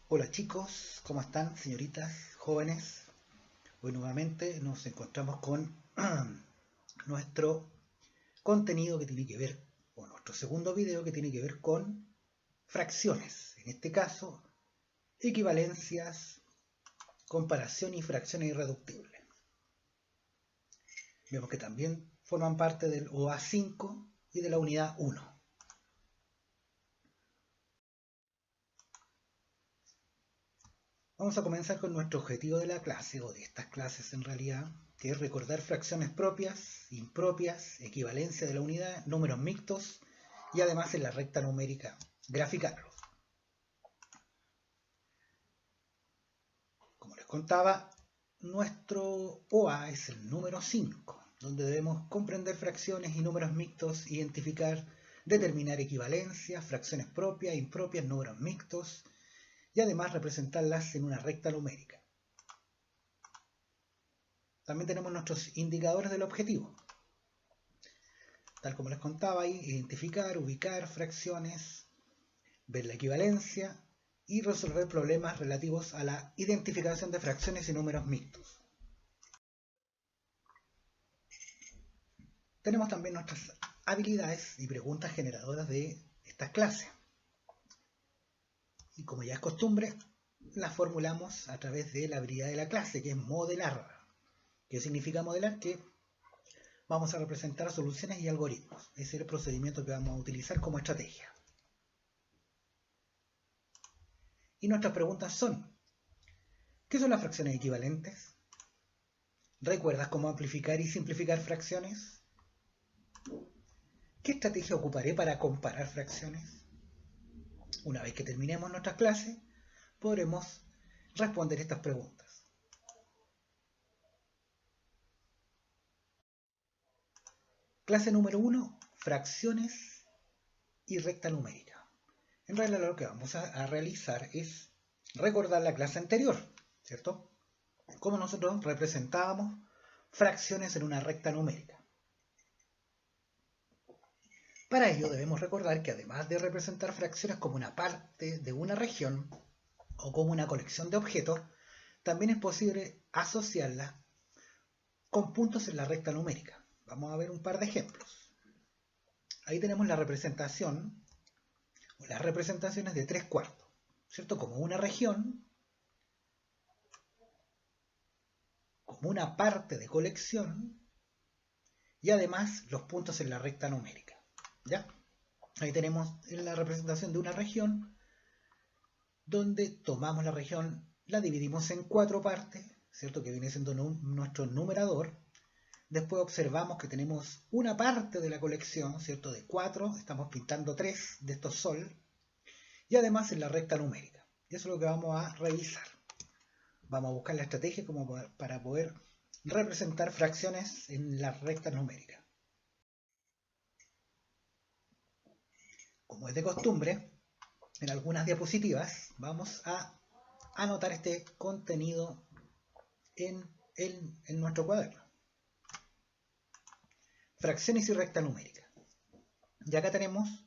Hola chicos, ¿cómo están señoritas, jóvenes? Hoy nuevamente nos encontramos con nuestro contenido que tiene que ver, o nuestro segundo video que tiene que ver con fracciones. En este caso, equivalencias, comparación y fracciones irreductibles. Vemos que también forman parte del OA5 y de la unidad 1. Vamos a comenzar con nuestro objetivo de la clase, o de estas clases en realidad, que es recordar fracciones propias, impropias, equivalencia de la unidad, números mixtos y además en la recta numérica, graficarlos. Como les contaba, nuestro OA es el número 5, donde debemos comprender fracciones y números mixtos, identificar, determinar equivalencias, fracciones propias, impropias, números mixtos, y además representarlas en una recta numérica. También tenemos nuestros indicadores del objetivo. Tal como les contaba ahí, identificar, ubicar fracciones, ver la equivalencia y resolver problemas relativos a la identificación de fracciones y números mixtos. Tenemos también nuestras habilidades y preguntas generadoras de estas clases. Y como ya es costumbre, las formulamos a través de la habilidad de la clase, que es modelar. ¿Qué significa modelar? Que vamos a representar soluciones y algoritmos. Ese es el procedimiento que vamos a utilizar como estrategia. Y nuestras preguntas son: ¿qué son las fracciones equivalentes? ¿Recuerdas cómo amplificar y simplificar fracciones? ¿Qué estrategia ocuparé para comparar fracciones? Una vez que terminemos nuestras clases, podremos responder estas preguntas. Clase número 1, fracciones y recta numérica. En realidad lo que vamos a realizar es recordar la clase anterior, ¿cierto? Cómo nosotros representábamos fracciones en una recta numérica. Para ello debemos recordar que además de representar fracciones como una parte de una región o como una colección de objetos, también es posible asociarlas con puntos en la recta numérica. Vamos a ver un par de ejemplos. Ahí tenemos la representación, o las representaciones de 3/4, ¿cierto? Como una región, como una parte de colección y además los puntos en la recta numérica. ¿Ya? Ahí tenemos la representación de una región donde tomamos la región, la dividimos en 4 partes, ¿cierto? Que viene siendo nuestro numerador. Después observamos que tenemos una parte de la colección, ¿cierto? De 4, estamos pintando 3 de estos sol, y además en la recta numérica. Y eso es lo que vamos a revisar. Vamos a buscar la estrategia como para poder representar fracciones en la recta numérica. Como es de costumbre, en algunas diapositivas vamos a anotar este contenido en nuestro cuaderno. Fracciones y recta numérica. Y acá tenemos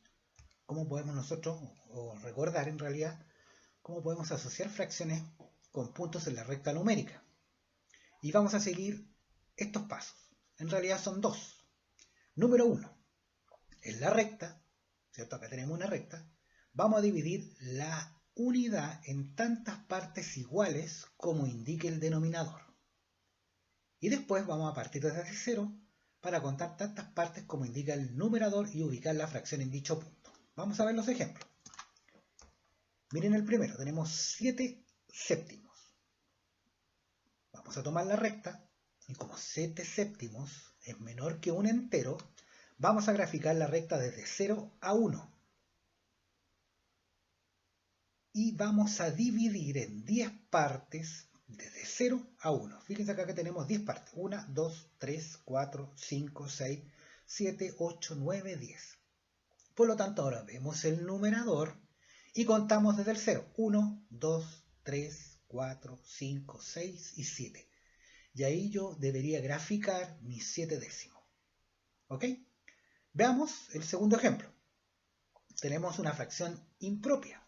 cómo podemos nosotros, o recordar en realidad, cómo podemos asociar fracciones con puntos en la recta numérica. Y vamos a seguir estos pasos. En realidad son 2. Número 1. En la recta, ¿cierto? Acá tenemos una recta. Vamos a dividir la unidad en tantas partes iguales como indique el denominador. Y después vamos a partir desde 0 para contar tantas partes como indica el numerador y ubicar la fracción en dicho punto. Vamos a ver los ejemplos. Miren el primero, tenemos 7 séptimos. Vamos a tomar la recta y como 7 séptimos es menor que un entero, vamos a graficar la recta desde 0 a 1. Y vamos a dividir en 10 partes desde 0 a 1. Fíjense acá que tenemos 10 partes. 1, 2, 3, 4, 5, 6, 7, 8, 9, 10. Por lo tanto, ahora vemos el numerador y contamos desde el 0. 1, 2, 3, 4, 5, 6 y 7. Y ahí yo debería graficar mis 7 décimos. ¿Ok? Veamos el segundo ejemplo. Tenemos una fracción impropia.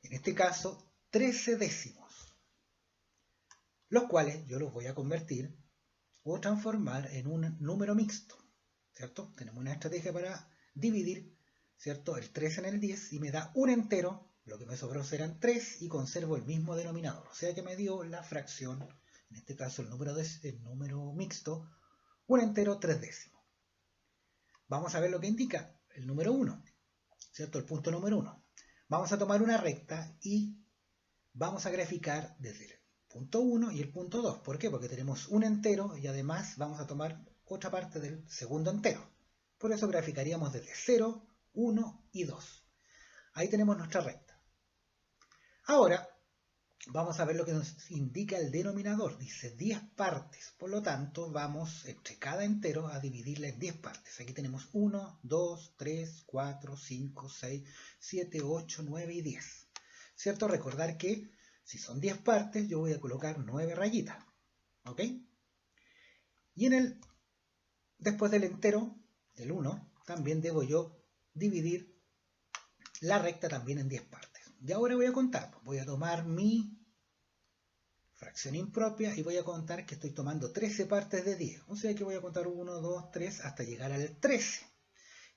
en este caso 13 décimos, los cuales yo los voy a convertir o transformar en un número mixto, ¿cierto? Tenemos una estrategia para dividir, ¿cierto?, el 13 en el 10 y me da un entero, lo que me sobró serán 3 y conservo el mismo denominador, o sea que me dio la fracción, en este caso el número mixto, un entero 3 décimos. Vamos a ver lo que indica el número 1, ¿cierto? El punto número 1. Vamos a tomar una recta y vamos a graficar desde el punto 1 y el punto 2. ¿Por qué? Porque tenemos un entero y además vamos a tomar otra parte del segundo entero. Por eso graficaríamos desde 0, 1 y 2. Ahí tenemos nuestra recta. Ahora vamos a ver lo que nos indica el denominador. Dice 10 partes. Por lo tanto, vamos entre cada entero a dividirla en 10 partes. Aquí tenemos 1, 2, 3, 4, 5, 6, 7, 8, 9 y 10. ¿Cierto? Recordar que si son 10 partes, yo voy a colocar 9 rayitas. ¿Ok? Y después del entero, del 1, también debo yo dividir la recta también en 10 partes. Y ahora voy a contar. Voy a tomar mi fracción impropia y voy a contar que estoy tomando 13 partes de 10. O sea que voy a contar 1, 2, 3 hasta llegar al 13.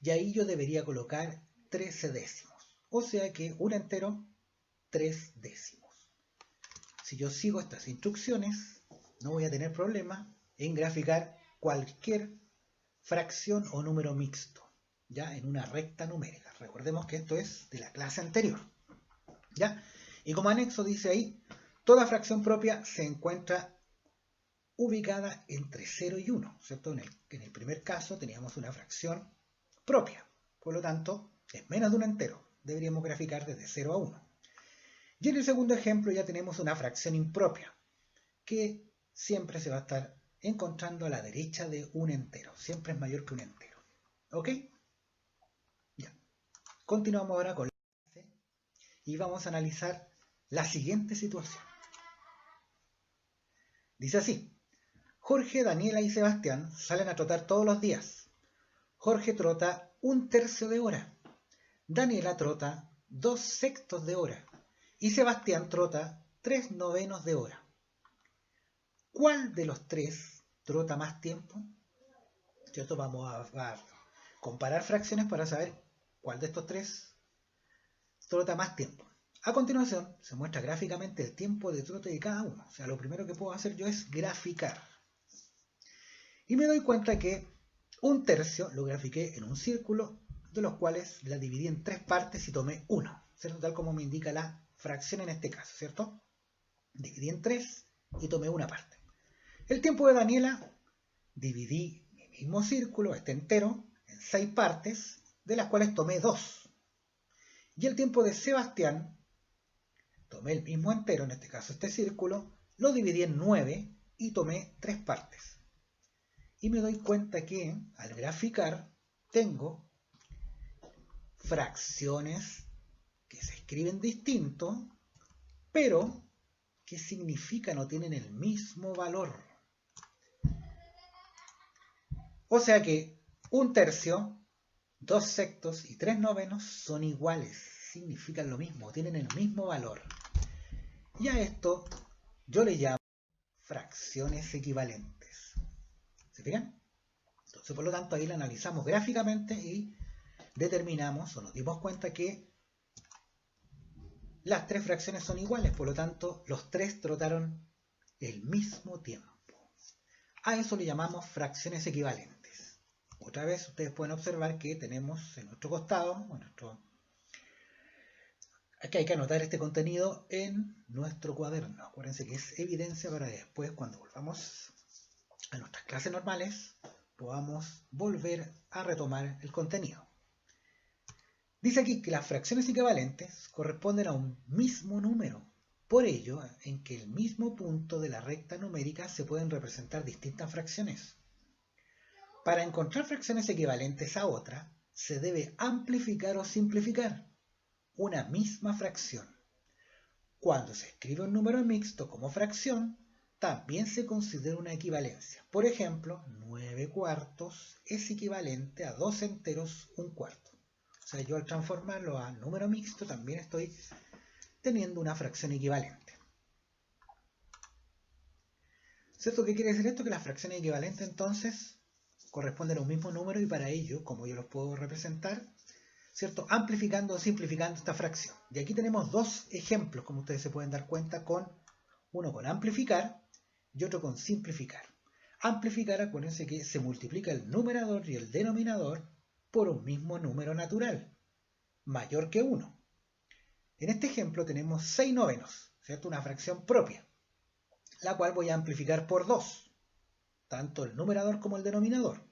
Y ahí yo debería colocar 13 décimos. O sea que un entero, 3 décimos. Si yo sigo estas instrucciones, no voy a tener problema en graficar cualquier fracción o número mixto, ya en una recta numérica. Recordemos que esto es de la clase anterior, ¿ya? Y como anexo dice ahí, toda fracción propia se encuentra ubicada entre 0 y 1, ¿cierto? En el primer caso teníamos una fracción propia, por lo tanto es menos de un entero, deberíamos graficar desde 0 a 1. Y en el segundo ejemplo ya tenemos una fracción impropia, que siempre se va a estar encontrando a la derecha de un entero, siempre es mayor que un entero. ¿Ok? Ya. Continuamos ahora con la clase y vamos a analizar la siguiente situación. Dice así: Jorge, Daniela y Sebastián salen a trotar todos los días. Jorge trota 1/3 de hora, Daniela trota 2/6 de hora y Sebastián trota 3/9 de hora. ¿Cuál de los tres trota más tiempo? ¿Cierto? Vamos a comparar fracciones para saber cuál de estos tres trota más tiempo. A continuación se muestra gráficamente el tiempo de trote de cada uno. O sea, lo primero que puedo hacer yo es graficar. Y me doy cuenta que 1/3 lo grafiqué en un círculo, de los cuales la dividí en 3 partes y tomé 1, ¿cierto? Tal como me indica la fracción en este caso, ¿cierto? Dividí en 3 y tomé una parte. El tiempo de Daniela, dividí mi mismo círculo, este entero, en 6 partes, de las cuales tomé 2. Y el tiempo de Sebastián, tomé el mismo entero, en este caso este círculo, lo dividí en 9 y tomé 3 partes. Y me doy cuenta que al graficar tengo fracciones que se escriben distinto, pero que significan o tienen el mismo valor. O sea que 1/3, 2/6 y 3/9 son iguales, significan lo mismo, tienen el mismo valor. Y a esto yo le llamo fracciones equivalentes. ¿Se fijan? Entonces, por lo tanto, ahí la analizamos gráficamente y determinamos o nos dimos cuenta que las tres fracciones son iguales, por lo tanto, los tres trotaron el mismo tiempo. A eso le llamamos fracciones equivalentes. Otra vez ustedes pueden observar que tenemos en nuestro costado, aquí hay que anotar este contenido en nuestro cuaderno. Acuérdense que es evidencia para después, cuando volvamos a nuestras clases normales, podamos volver a retomar el contenido. Dice aquí que las fracciones equivalentes corresponden a un mismo número. Por ello, en que el mismo punto de la recta numérica se pueden representar distintas fracciones. Para encontrar fracciones equivalentes a otra, se debe amplificar o simplificar una misma fracción. Cuando se escribe un número mixto como fracción, también se considera una equivalencia. Por ejemplo, 9/4 es equivalente a 2 enteros 1/4. O sea, yo al transformarlo a número mixto también estoy teniendo una fracción equivalente. ¿Cierto? ¿Qué quiere decir esto? Que las fracciones equivalentes entonces corresponden a un mismo número y para ello, como yo los puedo representar, ¿cierto? Amplificando o simplificando esta fracción. Y aquí tenemos dos ejemplos, como ustedes se pueden dar cuenta, uno con amplificar y otro con simplificar. Amplificar, acuérdense que se multiplica el numerador y el denominador por un mismo número natural, mayor que 1. En este ejemplo tenemos 6 novenos, ¿cierto? Una fracción propia, la cual voy a amplificar por 2, tanto el numerador como el denominador,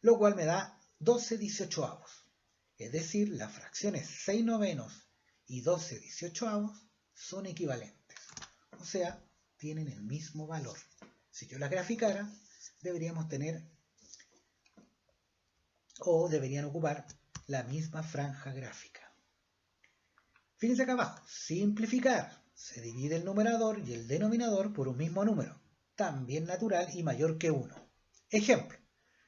lo cual me da 12/18. Es decir, las fracciones 6 novenos y 12/18 son equivalentes, o sea, tienen el mismo valor. Si yo las graficara, deberíamos tener o deberían ocupar la misma franja gráfica. Fíjense acá abajo, simplificar, se divide el numerador y el denominador por un mismo número, también natural y mayor que 1. Ejemplo,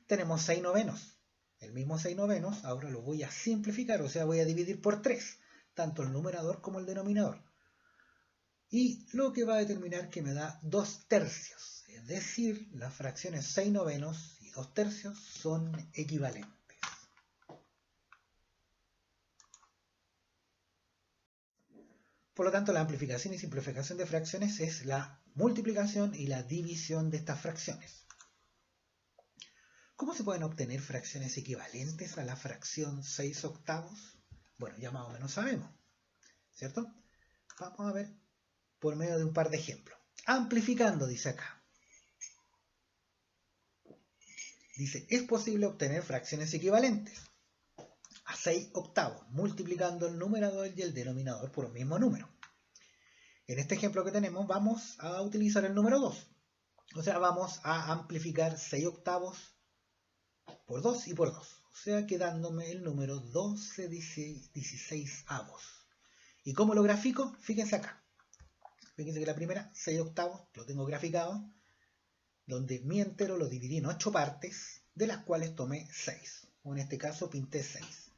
tenemos 6 novenos. El mismo 6 novenos ahora lo voy a simplificar, o sea, voy a dividir por 3, tanto el numerador como el denominador. Y lo que va a determinar que me da 2/3, es decir, las fracciones 6 novenos y 2/3 son equivalentes. Por lo tanto, la amplificación y simplificación de fracciones es la multiplicación y la división de estas fracciones. ¿Cómo se pueden obtener fracciones equivalentes a la fracción 6/8? Bueno, ya más o menos sabemos, ¿cierto? Vamos a ver por medio de un par de ejemplos. Amplificando, dice acá. Dice, es posible obtener fracciones equivalentes a 6/8, multiplicando el numerador y el denominador por un mismo número. En este ejemplo que tenemos, vamos a utilizar el número 2. O sea, vamos a amplificar 6/8 por 2 y por 2. O sea, quedándome el número 12/16. ¿Y cómo lo grafico? Fíjense acá. Fíjense que la primera, 6/8, lo tengo graficado, donde mi entero lo dividí en 8 partes, de las cuales tomé 6. O en este caso pinté 6.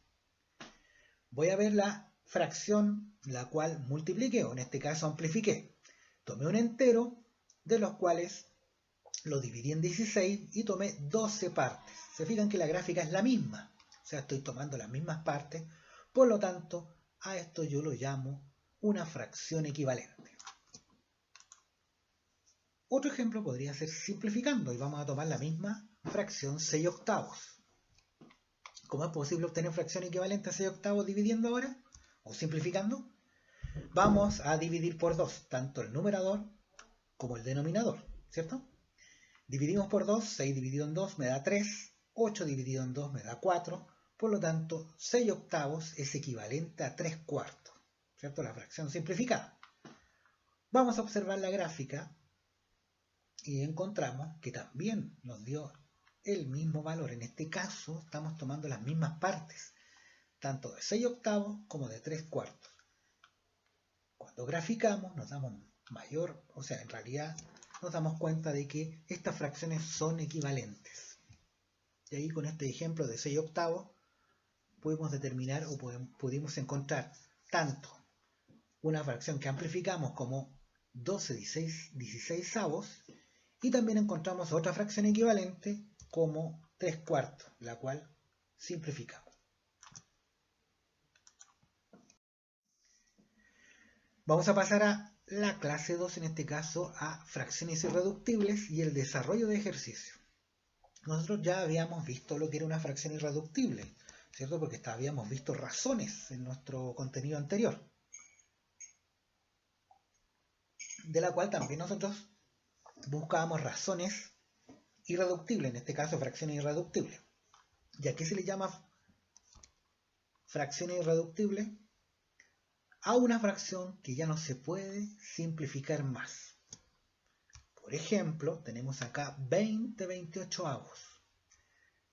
Voy a ver la fracción la cual multipliqué, o en este caso amplifiqué. Tomé un entero, de los cuales lo dividí en 16 y tomé 12 partes. Se fijan que la gráfica es la misma, o sea, estoy tomando las mismas partes, por lo tanto, a esto yo lo llamo una fracción equivalente. Otro ejemplo podría ser simplificando, y vamos a tomar la misma fracción 6/8. ¿Cómo es posible obtener fracción equivalente a 6/8 dividiendo ahora? O simplificando. Vamos a dividir por 2, tanto el numerador como el denominador, ¿cierto? Dividimos por 2, 6 dividido en 2 me da 3, 8 dividido en 2 me da 4, por lo tanto 6/8 es equivalente a 3/4, ¿cierto? La fracción simplificada. Vamos a observar la gráfica y encontramos que también nos dio el mismo valor. En este caso estamos tomando las mismas partes, tanto de 6/8 como de 3/4. Cuando graficamos nos damos mayor, o sea, en realidad nos damos cuenta de que estas fracciones son equivalentes. Y ahí con este ejemplo de 6/8 podemos determinar o pudimos encontrar tanto una fracción que amplificamos como 12/16 y también encontramos otra fracción equivalente como 3/4, la cual simplificamos. Vamos a pasar a la clase 2, en este caso a fracciones irreductibles y el desarrollo de ejercicio. Nosotros ya habíamos visto lo que era una fracción irreductible, ¿cierto? Porque habíamos visto razones en nuestro contenido anterior, de la cual también nosotros buscábamos razones irreductibles, en este caso fracciones irreductibles. ¿Y a qué se le llama fracciones irreductibles? A una fracción que ya no se puede simplificar más. Por ejemplo, tenemos acá 20/28,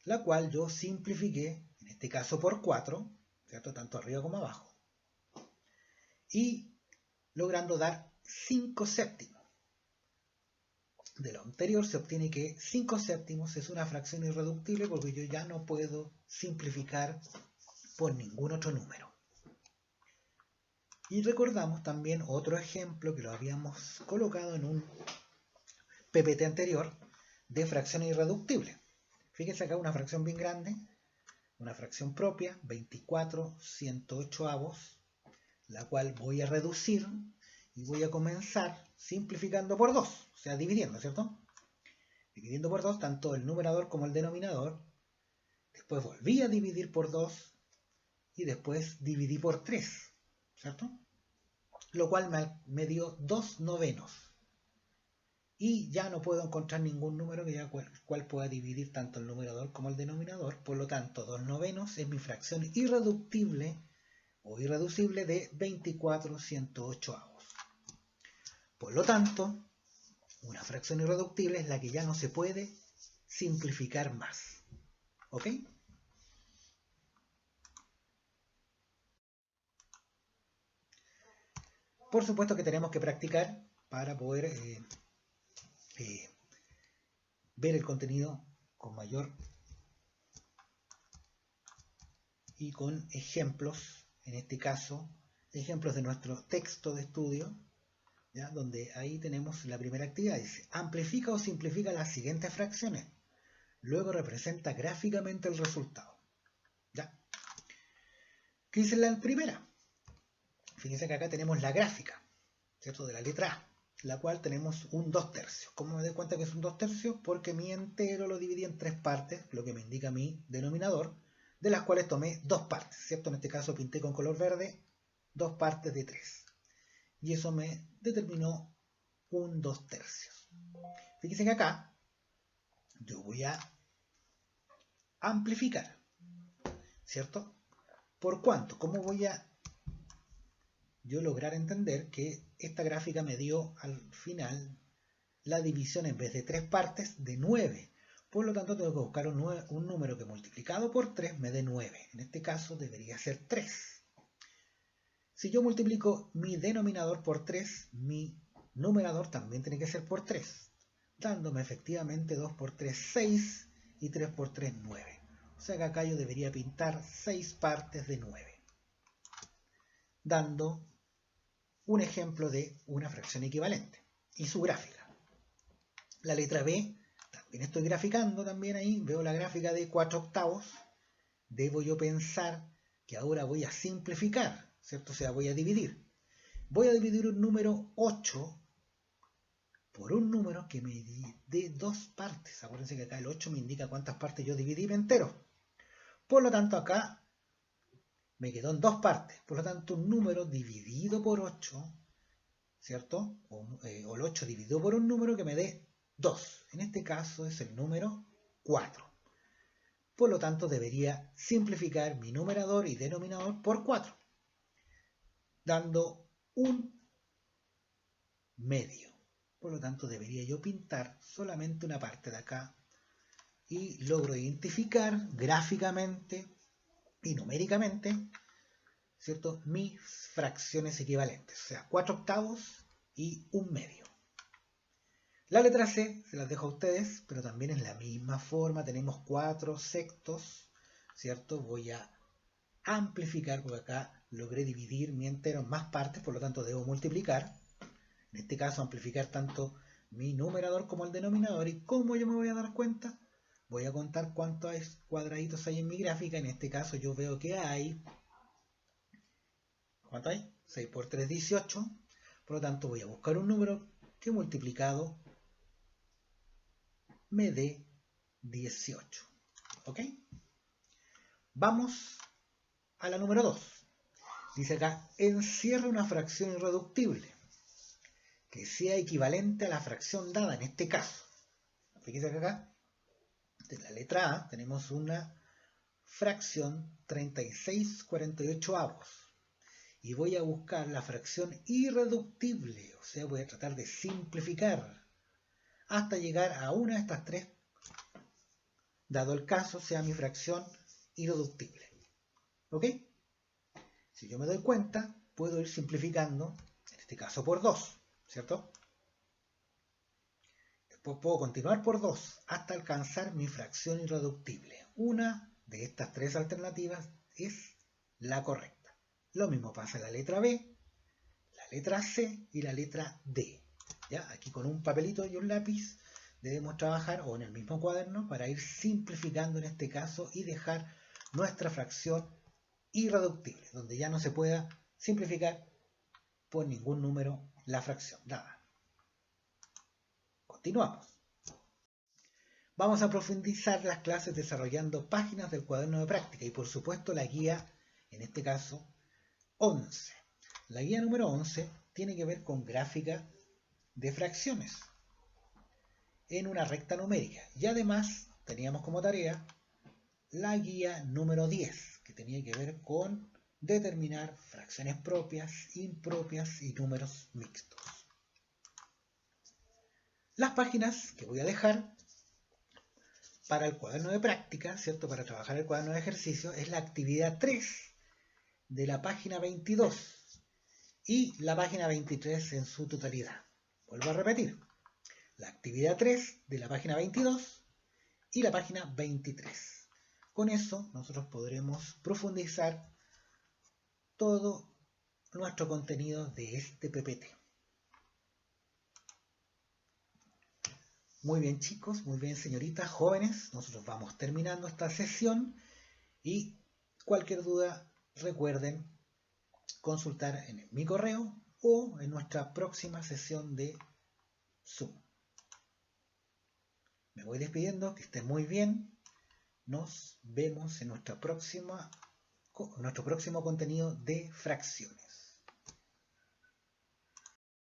la cual yo simplifiqué, en este caso por 4, ¿cierto? Tanto arriba como abajo, y logrando dar 5/7. De lo anterior se obtiene que 5/7 es una fracción irreductible porque yo ya no puedo simplificar por ningún otro número. Y recordamos también otro ejemplo que lo habíamos colocado en un PPT anterior de fracciones irreductibles. Fíjense acá una fracción bien grande, una fracción propia, 24/108, la cual voy a reducir y voy a comenzar simplificando por 2, o sea, dividiendo, ¿cierto? Dividiendo por 2 tanto el numerador como el denominador. Después volví a dividir por 2 y después dividí por 3, ¿cierto? Lo cual me dio 2/9. Y ya no puedo encontrar ningún número que ya cual pueda dividir tanto el numerador como el denominador. Por lo tanto, 2/9 es mi fracción irreductible o irreducible de 24/108. Por lo tanto, una fracción irreductible es la que ya no se puede simplificar más. ¿Ok? Por supuesto que tenemos que practicar para poder ver el contenido con mayor y con ejemplos, en este caso, ejemplos de nuestro texto de estudio, ¿ya? Donde ahí tenemos la primera actividad, dice, amplifica o simplifica las siguientes fracciones, luego representa gráficamente el resultado. ¿Ya? ¿Qué dice la primera? Fíjense que acá tenemos la gráfica, ¿cierto? De la letra A, la cual tenemos un 2/3. ¿Cómo me doy cuenta que es un 2/3? Porque mi entero lo dividí en 3 partes, lo que me indica mi denominador, de las cuales tomé 2 partes, ¿cierto? En este caso pinté con color verde 2 partes de 3. Y eso me determinó un 2/3. Fíjense que acá yo voy a amplificar, ¿cierto? ¿Por cuánto? ¿Cómo voy a yo lograr entender que esta gráfica me dio al final la división en vez de 3 partes de 9? Por lo tanto, tengo que buscar un número que multiplicado por 3 me dé 9. En este caso debería ser 3. Si yo multiplico mi denominador por 3, mi numerador también tiene que ser por 3, dándome efectivamente 2 por 3, 6 y 3 por 3, 9. O sea que acá yo debería pintar 6 partes de 9, dando un ejemplo de una fracción equivalente y su gráfica. La letra B, también estoy graficando también ahí, veo la gráfica de 4/8. Debo yo pensar que ahora voy a simplificar, ¿cierto? O sea, voy a dividir. Voy a dividir un número 8 por un número que me dé 2 partes. Acuérdense que acá el 8 me indica cuántas partes yo dividí entero. Por lo tanto, acá me quedó en 2 partes. Por lo tanto, un número dividido por 8, ¿cierto? O el 8 dividido por un número que me dé 2. En este caso es el número 4. Por lo tanto, debería simplificar mi numerador y denominador por 4, dando un medio. Por lo tanto, debería yo pintar solamente una parte de acá y logro identificar gráficamente y numéricamente, ¿cierto?, mis fracciones equivalentes, o sea, 4/8 y un medio. La letra C se las dejo a ustedes, pero también es la misma forma, tenemos 4/6, ¿cierto? Voy a amplificar, porque acá logré dividir mi entero en más partes, por lo tanto debo multiplicar. En este caso amplificar tanto mi numerador como el denominador. ¿Y cómo yo me voy a dar cuenta? Voy a contar cuántos cuadraditos hay en mi gráfica. En este caso yo veo que hay... ¿Cuánto hay? 6 por 3, 18. Por lo tanto voy a buscar un número que multiplicado me dé 18. ¿Ok? Vamos a la número 2. Dice acá, encierra una fracción irreductible que sea equivalente a la fracción dada en este caso. Fíjense que acá, de la letra A, tenemos una fracción 36/48. Y voy a buscar la fracción irreductible, o sea, voy a tratar de simplificar hasta llegar a una de estas tres, dado el caso sea mi fracción irreductible. ¿Ok? Si yo me doy cuenta, puedo ir simplificando, en este caso por 2, ¿cierto? Después puedo continuar por 2 hasta alcanzar mi fracción irreductible. Una de estas tres alternativas es la correcta. Lo mismo pasa en la letra B. letra C y la letra D. ¿Ya? Aquí con un papelito y un lápiz debemos trabajar, o en el mismo cuaderno, para ir simplificando en este caso y dejar nuestra fracción irreductible, donde ya no se pueda simplificar por ningún número la fracción dada. Continuamos. Vamos a profundizar las clases desarrollando páginas del cuaderno de práctica y por supuesto la guía, en este caso, 11. La guía número 11 tiene que ver con gráfica de fracciones en una recta numérica. Y además teníamos como tarea la guía número 10, que tenía que ver con determinar fracciones propias, impropias y números mixtos. Las páginas que voy a dejar para el cuaderno de práctica, ¿cierto? Para trabajar el cuaderno de ejercicio, es la actividad 3 de la página 22 y la página 23 en su totalidad. Vuelvo a repetir, la actividad 3 de la página 22 y la página 23. Con eso nosotros podremos profundizar todo nuestro contenido de este PPT. Muy bien chicos, muy bien señoritas, jóvenes, nosotros vamos terminando esta sesión y cualquier duda recuerden consultar en mi correo o en nuestra próxima sesión de Zoom. Me voy despidiendo, que estén muy bien, nos vemos en nuestro próximo contenido de fracciones.